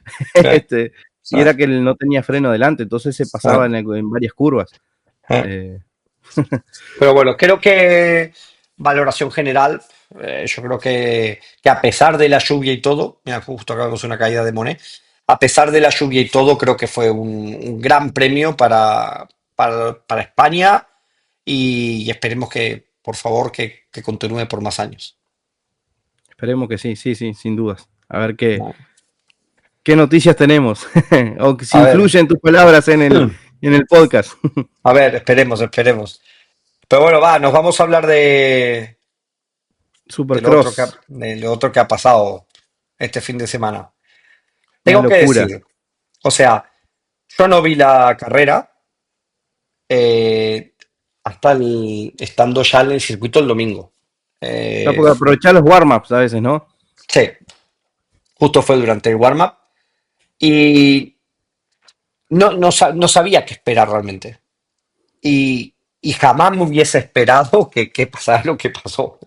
este, sí, y era que él no tenía freno delante, entonces se pasaba ah, en varias curvas. ah. Eh, Pero bueno, creo que valoración general, yo creo que a pesar de la lluvia y todo, mira, justo acabamos una caída de Monet, a pesar de la lluvia y todo, creo que fue un gran premio para España y esperemos que, por favor, que continúe por más años. Esperemos que sí, sí, sí, sin dudas. A ver qué noticias tenemos, o si A ver, influyen tus palabras en el podcast. a ver, esperemos, esperemos. Pero bueno, va, nos vamos a hablar Supercross, de lo otro que ha pasado este fin de semana. una Tengo que locura. decir, o sea, yo no vi la carrera eh, estando ya en el circuito el domingo. No, Eh, porque aprovechar los warm-ups a veces, ¿no? sí, justo fue durante el warm-up y no sabía qué esperar realmente. Y jamás me hubiese esperado que pasara lo que pasó.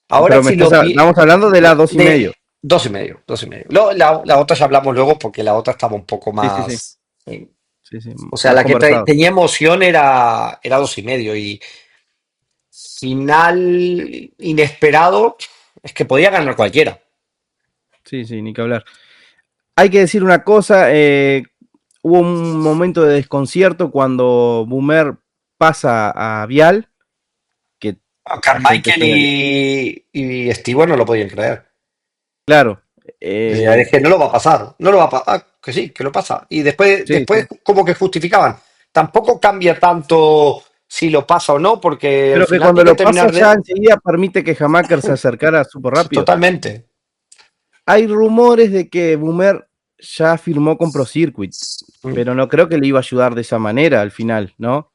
Ahora Pero sí lo vi estamos hablando de las dos y de medio. 2,5, 2,5. La otra ya hablamos luego porque la otra estaba un poco Sí, sí, sí, más. sí, sí, O sea, más la que conversado. tenía emoción era 2,5 y final inesperado es que podía ganar cualquiera. Sí, sí, ni que hablar. Hay que decir una cosa, hubo un momento de desconcierto cuando Boomer pasa a Vial, que A la gente Carmichael se... y Stewart no lo podían creer. Claro, Decía, es que no lo va a pasar, no lo va a pasar, que sí, que lo pasa. Y sí, sí. después como que justificaban. Tampoco cambia tanto si lo pasa o no, porque al Pero que final cuando tiene que lo pasa terminar ya de. enseguida permite que Hamaker se acercara súper rápido. Totalmente. Hay rumores de que Boomer ya firmó con ProCircuit, Mm. pero no creo que le iba a ayudar de esa manera al final, ¿no?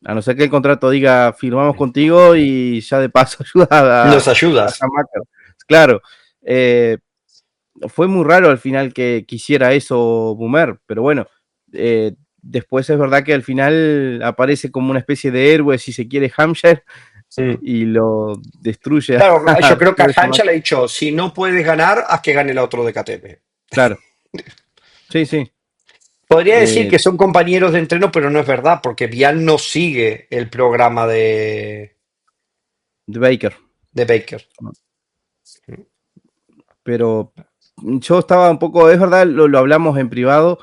A no ser que el contrato diga firmamos contigo y ya de paso ayuda Nos a ayudas. Hamaker. Claro, eh, fue muy raro al final que quisiera eso Boomer, pero bueno, después es verdad que al final aparece como una especie de héroe, si se quiere, Hampshire, Mm. y lo destruye Claro, a yo creo que a pobre Hancha Hamaker. le he dicho, si no puedes ganar, haz que gane el otro de KTM. Claro, sí, sí. Podría decir Eh, que son compañeros de entreno, pero no es verdad, porque Vial no sigue el programa de Baker. de Baker. Pero yo estaba un poco, es verdad, lo hablamos en privado,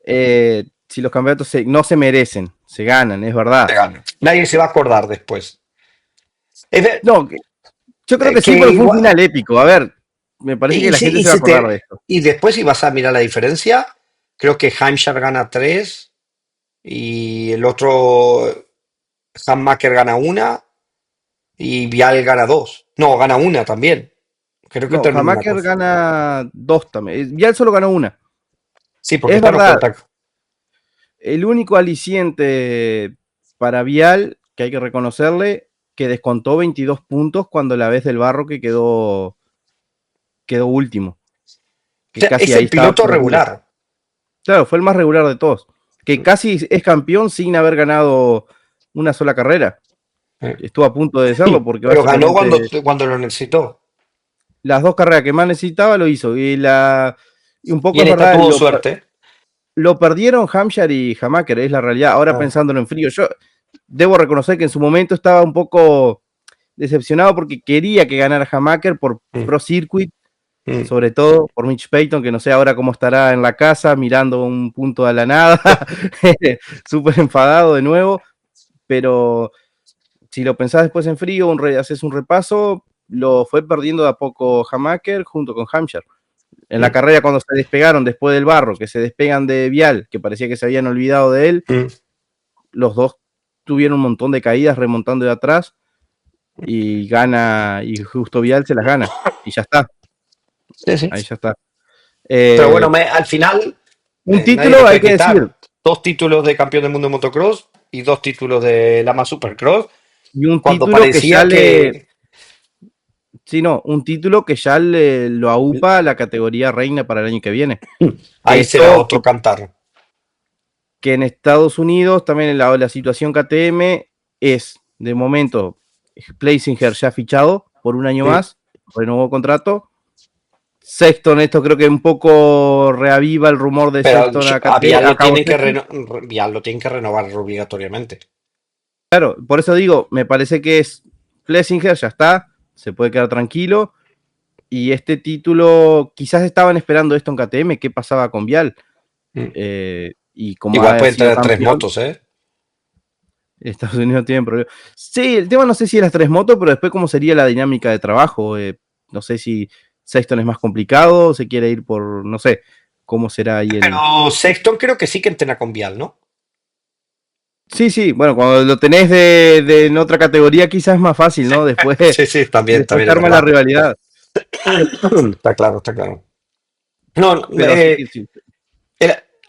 si los campeonatos no se merecen, se ganan, es Te verdad. gana. Nadie se va a acordar después. Es ver- No, Yo creo que sí, Que pero fue un igual, final épico. A ver, me parece que y, la si- gente y, se va a se acordar de te, esto. y después si vas a mirar la diferencia, creo que Hampshire gana 3 y el otro Hammaker gana una y Vial gana 2. No, gana una también. Creo que No, termina una Hamaker cosa. gana dos también. Ya él solo ganó una. Sí, porque Es esta no verdad, cuenta. el único aliciente para Vial, que hay que reconocerle, que descontó 22 puntos cuando la vez del Barro que quedó último, O que sea, casi es ahí el estaba piloto perdido. regular. Claro, fue el más regular de todos, que casi es campeón sin haber ganado una sola carrera. Eh. Estuvo a punto de serlo porque Pero ganó básicamente cuando lo necesitó. las dos carreras que más necesitaba lo hizo. Y un Y poco en es esta verdad, tuvo suerte. lo perdieron Hampshire y Hamaker, es la realidad. Ahora Ah, pensándolo en frío, yo debo reconocer que en su momento estaba un poco decepcionado porque quería que ganara Hamaker por mm, Pro Circuit, mm. sobre todo por Mitch Payton, que no sé ahora cómo estará en la casa mirando un punto a la nada, súper enfadado de nuevo, pero si lo pensás después en frío, haces un repaso, lo fue perdiendo de a poco Hamaker junto con Hampshire. En la Mm, carrera cuando se despegaron después del Barro, que se despegan de Vial, que parecía que se habían olvidado de él, mm. los dos tuvieron un montón de caídas remontando de atrás y gana, y justo Vial se las gana. Y ya está, Sí, sí. ahí ya está. Pero bueno, Eh, al final un nadie le título hay puede que decir, quitar 2 títulos de campeón del mundo de motocross y 2 títulos de Lama Supercross, y un cuando título que ya parecía le, que sí, no, un título que ya le lo aupa la categoría reina para el año que viene. Que ahí será esto, otro cantar. que en Estados Unidos también en la situación KTM es, de momento, Pleisinger ya fichado por un año Mm. más, renovó contrato. Sexton, esto creo que un poco reaviva el rumor de Pero Sexton a, a Vial a lo tienen que Kawasaki. Vial lo tienen que renovar obligatoriamente. Claro, por eso digo, me parece que es Plessinger, ya está, se puede quedar tranquilo. Y este título, quizás estaban esperando esto en KTM, qué pasaba con Vial. Mm. Y como Igual ha pueden sido tener tres campeón, motos, ¿eh? Estados Unidos tiene problemas. Sí, el tema no sé si es las tres motos, pero después cómo sería la dinámica de trabajo. No sé si Sexton es más complicado, se quiere ir por, no sé, cómo será ahí el... Pero Sexton creo que sí que entrena con Vial, ¿no? Sí, sí, bueno, cuando lo tenés en otra categoría quizás es más fácil, ¿no? Después, Sí, sí, también, después también se es arma la verdad. rivalidad. Está claro, está claro. No, Pero sí, sí,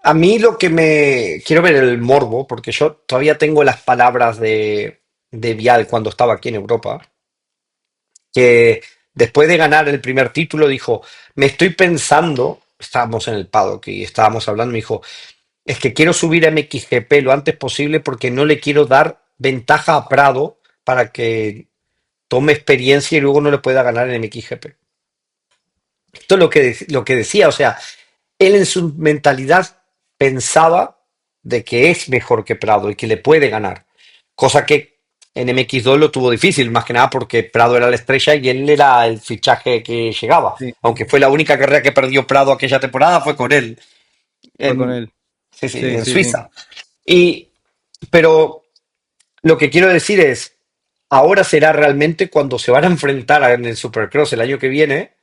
a mí lo que me... Quiero ver el morbo, porque yo todavía tengo las palabras de Vial cuando estaba aquí en Europa, que después de ganar el primer título dijo, me estoy pensando, estábamos en el paddock y estábamos hablando, me dijo, es que quiero subir a MXGP lo antes posible porque no le quiero dar ventaja a Prado para que tome experiencia y luego no le pueda ganar en MXGP. Esto es lo que decía, o sea, él en su mentalidad pensaba de que es mejor que Prado y que le puede ganar, cosa que en MX2 lo tuvo difícil, más que nada porque Prado era la estrella y él era el fichaje que llegaba, sí, aunque fue la única carrera que perdió Prado aquella temporada, fue con él, fue con en, él. sí, sí, Sí, en sí, sí. Suiza. Y, pero lo que quiero decir es, ahora será realmente cuando se van a enfrentar en el Supercross el año que viene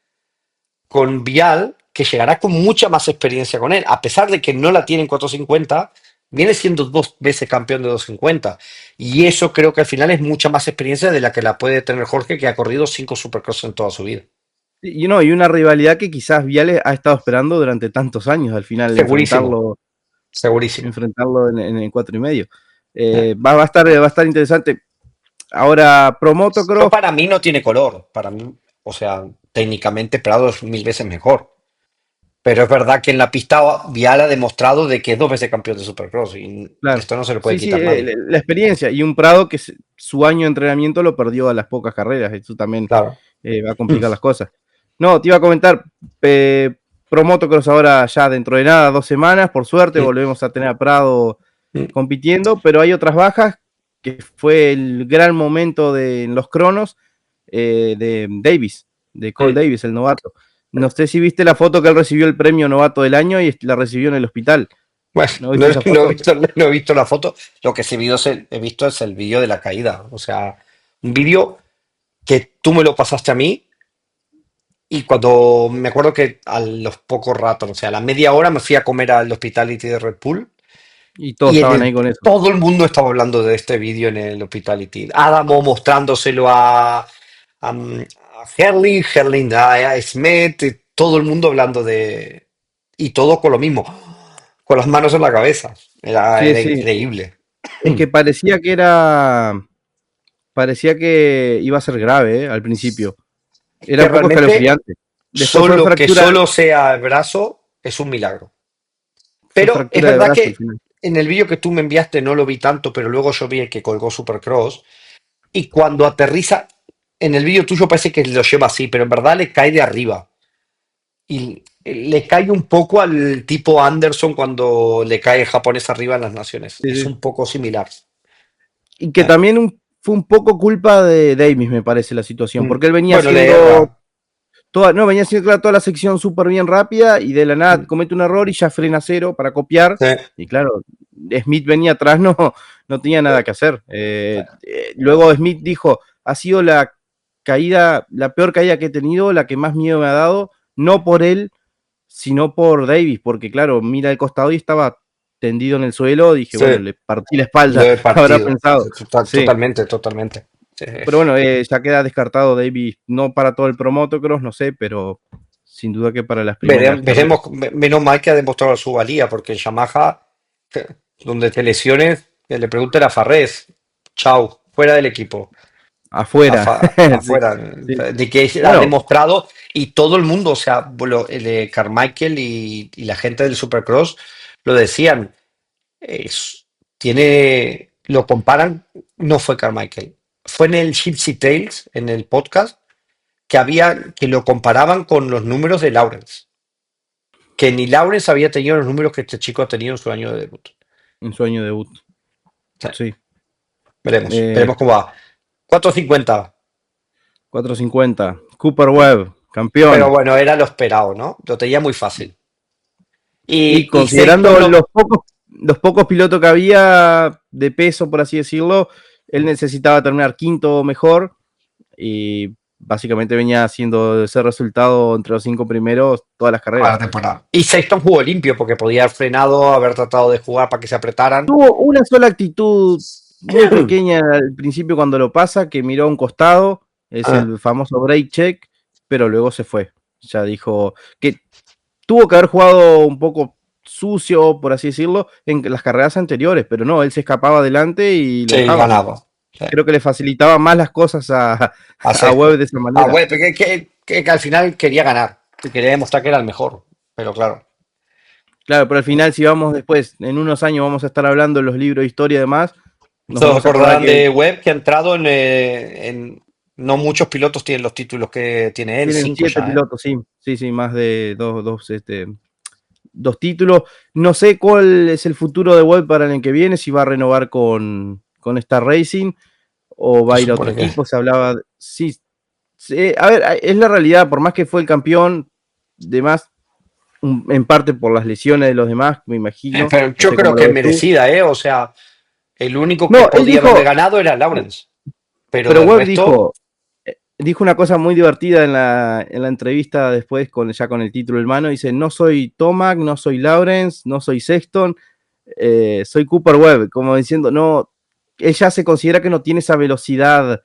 con Vial, que llegará con mucha más experiencia con él, a pesar de que no la tiene en 450, viene siendo 2 veces campeón de 250. Y eso creo que al final es mucha más experiencia de la que la puede tener Jorge, que ha corrido 5 Supercross en toda su vida. Y no, y una rivalidad que quizás Viales ha estado esperando durante tantos años, al final Segurísimo, segurísimo. enfrentarlo en el 4,5. Va a estar interesante. Ahora, Pro Pero Motocross, para mí no tiene color. Para mí, o sea, técnicamente Prado es 1000 veces mejor. Pero es verdad que en la pista Vial ha demostrado de que es 2 veces campeón de Supercross y claro. esto no se lo puede Sí, sí, quitar nadie. la experiencia. Y un Prado que su año de entrenamiento lo perdió a las pocas carreras. Eso también Claro. va a complicar las cosas. No, te iba a comentar, eh, Pro Motocross ahora ya dentro de nada, 2 semanas, por suerte, Mm, volvemos a tener a Prado mm, compitiendo, pero hay otras bajas, que fue el gran momento en los cronos de Davis, de Cole mm. Davis, el novato. No sé si viste la foto que él recibió el premio novato del año y la recibió en el hospital. Bueno, ¿No no, viste esa no he foto? visto, no he visto la foto. Lo que sí he visto es el vídeo de la caída. O sea, un vídeo. que tú me lo pasaste a mí. Y cuando me acuerdo que a los pocos ratos, o sea, a la media hora me fui a comer al Hospitality de Red Bull Y todos y estaban ahí con eso. todo el mundo estaba hablando de este vídeo en el Hospitality. Adamo mostrándoselo a Herling, Herling a Smith, y todo el mundo hablando de... Y todo con lo mismo, con las manos en la cabeza. Sí, Era sí. increíble. Es que parecía que iba a ser grave, al principio. Era Que un poco realmente escalofriante. Después fue fractura, solo sea el brazo es un milagro. fue Pero es fractura de verdad brazo al que final. en el vídeo que tú me enviaste no lo vi tanto, pero luego yo vi el que colgó Supercross. Y cuando aterriza, en el vídeo tuyo parece que lo lleva así, pero en verdad le cae de arriba. Y le cae un poco al tipo Anderson cuando le cae el japonés arriba en las naciones. Sí, Es sí. un poco similar. Y que Eh, también fue un poco culpa de Davis, me parece, la situación, porque él venía Bueno, de haciendo guerra. no, venía haciendo claro, toda la sección súper bien rápida y de la nada Mm, comete un error y ya frena cero para copiar. sí, Y claro, Smith venía atrás, no tenía nada que hacer. Luego Smith dijo, ha sido la caída, la peor caída que he tenido, la que más miedo me ha dado, no por él, sino por Davis, porque claro, mira el costado y estaba tendido en el suelo, dije, sí, bueno, le partí la lo espalda, he habrá partido. pensado. Sí, Totalmente, totalmente. Sí. pero bueno, ya queda descartado Davis, no para todo el promotocross, no sé, pero sin duda que para las primeras carreras. Veremos, menos mal que ha demostrado su valía, porque en Yamaha, donde te lesiones, que le pregunten a Farrés, chao, fuera del equipo, Afuera. Sí, afuera, sí. de que ha Bueno, demostrado, y todo el mundo, o sea, el de Carmichael y la gente del Supercross lo decían, es- lo comparan, no fue Carmichael, fue en el Gypsy Tales, en el podcast, que lo comparaban con los números de Lawrence, que ni Lawrence había tenido los números que este chico ha tenido en su año de debut. en su año debut, Sí, sí. veremos cómo va. 4.50, 450. Cooper Webb, pero campeón. bueno, era lo esperado, ¿no? Lo tenía muy fácil. Y Y Sexton considerando no. los pocos pilotos que había de peso, por así decirlo, él necesitaba terminar quinto o mejor y básicamente venía haciendo ese resultado entre los 5 primeros todas las A carreras. la temporada. Y Sexton jugó limpio porque podía haber frenado, haber tratado de jugar para que se apretaran. Tuvo una sola actitud muy pequeña al principio cuando lo pasa, que miró a un costado, es Ah, el famoso break check, pero luego se fue. Ya dijo que tuvo que haber jugado un poco sucio, por así decirlo, en las carreras anteriores, pero no, él se escapaba adelante y lo sí, dejaba. ganaba. Sí, Creo que le facilitaba más las cosas a a Sexton. Webb de esa Ah, manera. bueno, que al final quería ganar. Y quería demostrar que era el mejor. Pero claro. Claro, pero al final, si vamos después, en unos años vamos a estar hablando en los libros de historia y demás, nos Todos vamos a acordar acordarán que de Webb que ha entrado no muchos pilotos tienen los títulos que tiene él, tienen cinco 7 ya, ¿eh? pilotos, sí, sí, sí, más de dos títulos. No sé cuál es el futuro de Webb para el año que viene, si va a renovar con Star Racing o va Se a ir a otro supone que. equipo. Se hablaba, sí, sí, a ver, es la realidad, por más que fue el campeón, demás, en parte por las lesiones de los demás, me imagino, Pero no yo sé creo cómo lo que ves tú. merecida, ¿eh? O sea, el único que No, él podía haberle dijo, ganado era Lawrence. Pero pero del Webb resto, dijo una cosa muy divertida en la entrevista después, ya con el título en mano. Dice: No soy Tomac, no soy Lawrence, no soy Sexton, soy Cooper Webb. Como diciendo, no, ella se considera que no tiene esa velocidad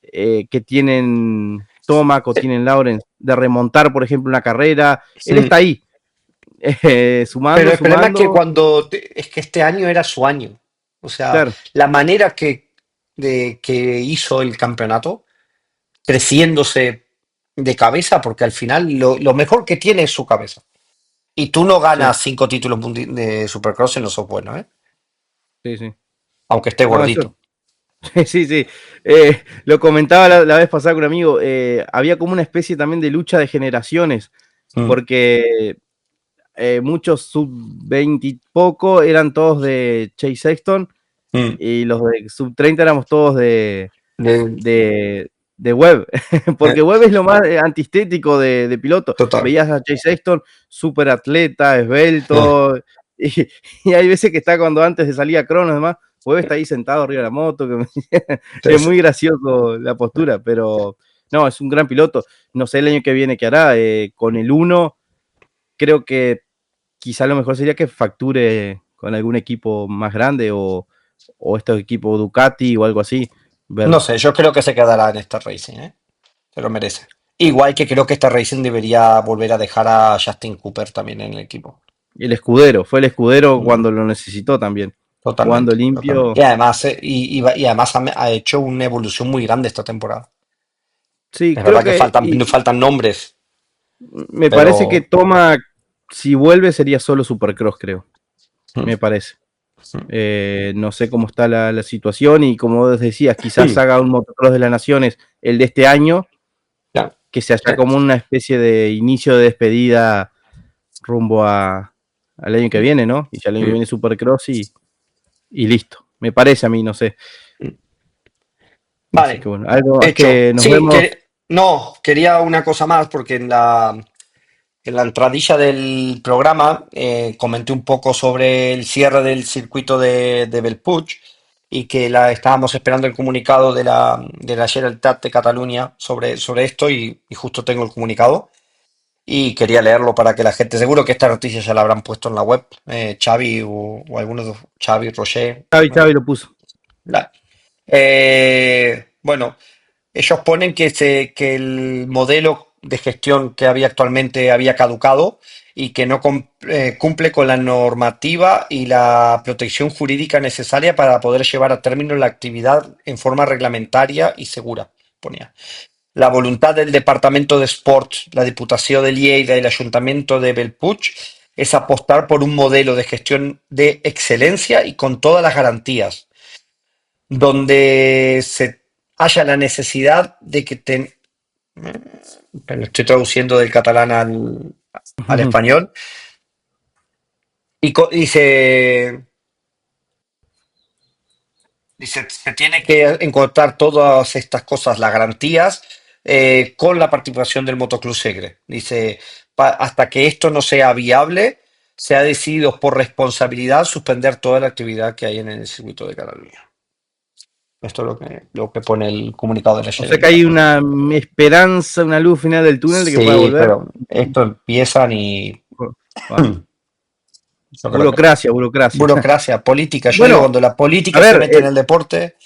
que tienen Tomac o eh, tienen Lawrence de remontar, por ejemplo, una carrera. Él mm, está ahí, pero sumando, el problema es que sumando. es que este año era su año. O sea, Claro, la manera que hizo el campeonato, creciéndose de cabeza, porque al final lo mejor que tiene es su cabeza. Y tú no sí, ganas 5 títulos de Supercross y no sos bueno, ¿eh? sí, sí. Aunque esté No, eso, gordito. sí, sí. Lo comentaba la vez pasada con un amigo. Había como una especie también de lucha de generaciones, Mm, porque muchos sub-20 y poco eran todos de Chase Sexton mm. y los de sub-30 éramos todos De- de Webb, eh, porque Webb es lo más antiestético de piloto. total. Veías a Chase Sexton, súper atleta, Eh, esbelto, y, y hay veces que está cuando antes de salir a crono, además, Webb está ahí sentado arriba de la moto, Sí, es sí. muy gracioso la postura, pero no, es un gran piloto. No sé el año que viene qué hará. Con el uno creo que quizá lo mejor sería que facture con algún equipo más grande o estos equipos Ducati o algo así. No Ver sé, yo creo que se quedará en esta Racing, ¿eh? Se lo merece. Igual que creo que esta Racing debería volver a dejar a Justin Cooper también en el equipo. el escudero, fue el escudero Mm, cuando lo necesitó también. Jugando totalmente, totalmente. limpio. Y además, y además ha hecho una evolución muy grande esta temporada. Sí, Es creo verdad que que faltan nombres, me parece que pero toma, si vuelve sería solo Supercross, creo. mm, Me parece. mm, No sé cómo está la situación y como vos decías, quizás mm, haga un motocross de las naciones el de este año, ya, que se sí, haya como una especie de inicio de despedida rumbo al año que viene, ¿no? Y ya el año que mm, viene Supercross y listo. Me parece a mí, no sé. mm. Así que Vale, bueno, algo es hecho. que nos Sí, vemos. no, quería una cosa más porque en la entradilla del programa comenté un poco sobre el cierre del circuito de Bellpuig y que estábamos esperando el comunicado de la Generalitat de Cataluña sobre esto y justo tengo el comunicado y quería leerlo para que la gente, seguro que esta noticia ya la habrán puesto en la web, Xavi o algunos de Xavi, Roger. Xavi lo puso. la- bueno, ellos ponen que el modelo de gestión que había actualmente había caducado y que no cumple con la normativa y la protección jurídica necesaria para poder llevar a término la actividad en forma reglamentaria y segura, ponía. La voluntad del Departamento de Sports, la Diputación de Lleida y el Ayuntamiento de Bellpuig es apostar por un modelo de gestión de excelencia y con todas las garantías donde se haya la necesidad de que lo estoy traduciendo del catalán al español, y se tiene que encontrar todas estas cosas, las garantías, con la participación del Motoclub Segre. Dice, hasta que esto no sea viable, se ha decidido por responsabilidad suspender toda la actividad que hay en el circuito de Cataluña. Esto es lo que pone el comunicado de la O sea que hay Generalitat. una esperanza, una luz final del túnel de que pueda Sí, volver. pero esto empiezan y Va. yo creo que no. Burocracia, burocracia. Burocracia, política. Yo digo, Bueno, cuando la a política se ver, mete en el deporte,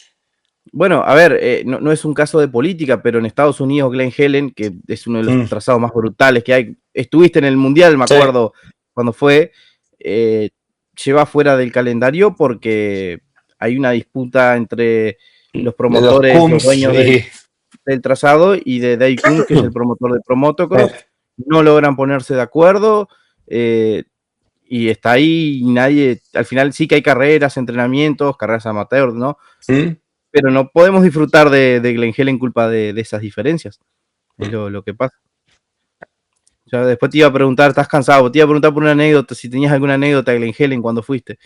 bueno, a ver, no es un caso de política, pero en Estados Unidos, Glenn Helen, que es uno de los mm, trazados más brutales que hay, estuviste en el Mundial, me sí, acuerdo cuando fue, eh, lleva fuera del calendario porque hay una disputa entre los de los promotores, los CUMS dueños y del trazado y de Dave Kuhn, que es el promotor de Promotocross, eh, no logran ponerse de acuerdo. eh, y está ahí y nadie, al final sí que hay carreras, entrenamientos, carreras amateur, ¿no? mm, Pero no podemos disfrutar de Glen Helen en culpa de esas diferencias. Es mm. lo que pasa. Ya después te iba a preguntar, estás cansado, te iba a preguntar por una anécdota, si tenías alguna anécdota de Glen Helen cuando fuiste,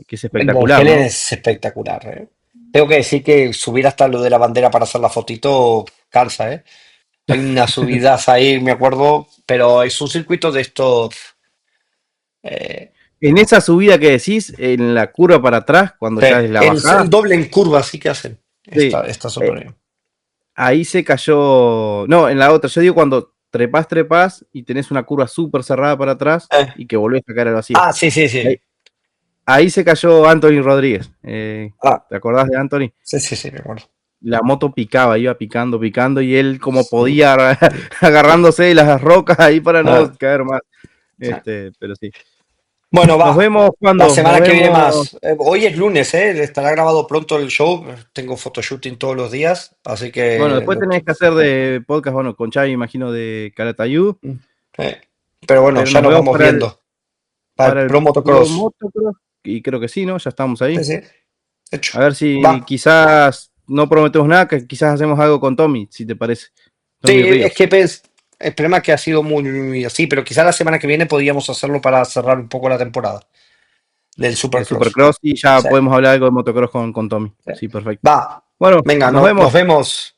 que es El Glen espectacular, Helen ¿no? es espectacular, ¿eh? Tengo que decir que subir hasta lo de la bandera para hacer la fotito cansa, ¿eh? Hay unas subidas ahí, me acuerdo, pero es un circuito de estos. eh, En esa subida que decís, en la curva para atrás, cuando sí, ya es la el bajada, doble en curva sí que hacen. sí, Está eh, súper bien. ahí se cayó, no, en la otra, yo digo cuando trepás y tenés una curva súper cerrada para atrás Eh, y que volvés a caer al vacío. Ah, sí, sí, Ahí, sí. ahí se cayó Anthony Rodríguez. Ah, ¿Te acordás de Anthony? sí, sí, sí, me acuerdo. La moto picaba, iba picando, picando, y él como Mm, podía, mm, agarrándose de las rocas ahí para no ah, caer más. ah. Pero sí. Bueno, Nos va. vemos La cuando, nos semana que viene vemos. más. Hoy es lunes, ¿eh? Estará grabado pronto el show. Tengo photoshooting todos los días, así Bueno, que. después tenés que hacer de podcast, bueno, con Xavi, imagino, de Calatayud, Eh, Pero bueno, pero ya nos nos vemos vamos viendo. Para el para el Pro Pro Motocross. Motocross, y creo que sí, ¿no? Ya estamos Sí, ahí. sí, hecho. A ver si Va. quizás no prometemos nada, que quizás hacemos algo con Tommy, si te parece. Sí, Tommy es Ríos, que el problema es que ha sido muy así, pero quizá la semana que viene podríamos hacerlo para cerrar un poco la temporada del de Supercross. Supercross, y ya Sí, podemos hablar algo de motocross con Tommy. sí. Sí, perfecto. Va. Bueno, Venga, nos nos vemos. vemos.